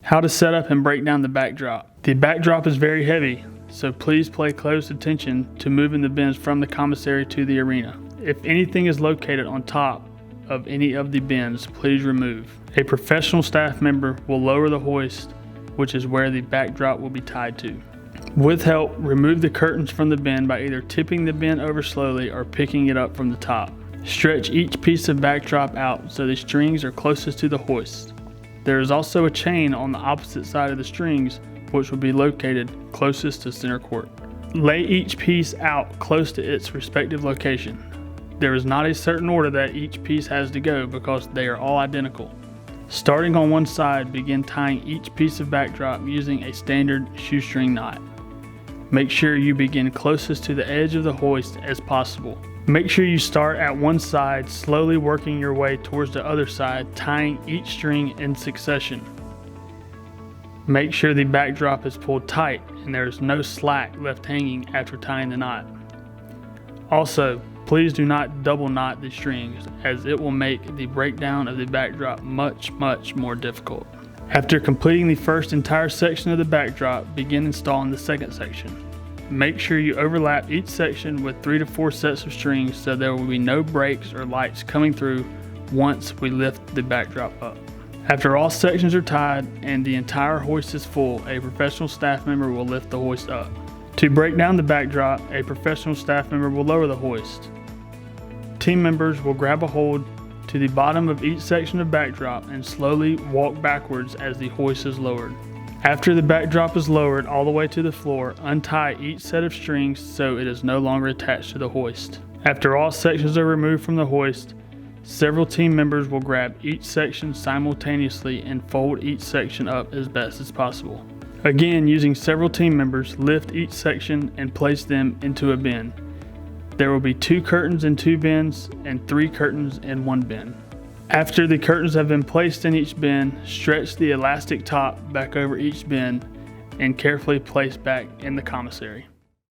How to set up and break down the backdrop. The backdrop is very heavy, so please pay close attention to moving the bins from the commissary to the arena. If anything is located on top of any of the bins, please remove. A professional staff member will lower the hoist, which is where the backdrop will be tied to. With help, remove the curtains from the bin by either tipping the bin over slowly or picking it up from the top. Stretch each piece of backdrop out so the strings are closest to the hoist. There is also a chain on the opposite side of the strings, which will be located closest to center court. Lay each piece out close to its respective location. There is not a certain order that each piece has to go because they are all identical. Starting on one side, begin tying each piece of backdrop using a standard shoestring knot. Make sure you begin closest to the edge of the hoist as possible. Make sure you start at one side, slowly working your way towards the other side, tying each string in succession. Make sure the backdrop is pulled tight and there is no slack left hanging after tying the knot. Also, please do not double knot the strings, as it will make the breakdown of the backdrop much more difficult. After completing the first entire section of the backdrop, begin installing the second section. Make sure you overlap each section with 3 to 4 sets of strings so there will be no breaks or lights coming through once we lift the backdrop up. After all sections are tied and the entire hoist is full, a professional staff member will lift the hoist up. To break down the backdrop, a professional staff member will lower the hoist. Team members will grab a hold to the bottom of each section of backdrop and slowly walk backwards as the hoist is lowered. After the backdrop is lowered all the way to the floor, untie each set of strings so it is no longer attached to the hoist. After all sections are removed from the hoist, several team members will grab each section simultaneously and fold each section up as best as possible. Again, using several team members, lift each section and place them into a bin. There will be 2 curtains in 2 bins and 3 curtains in 1 bin. After the curtains have been placed in each bin, stretch the elastic top back over each bin and carefully place back in the commissary.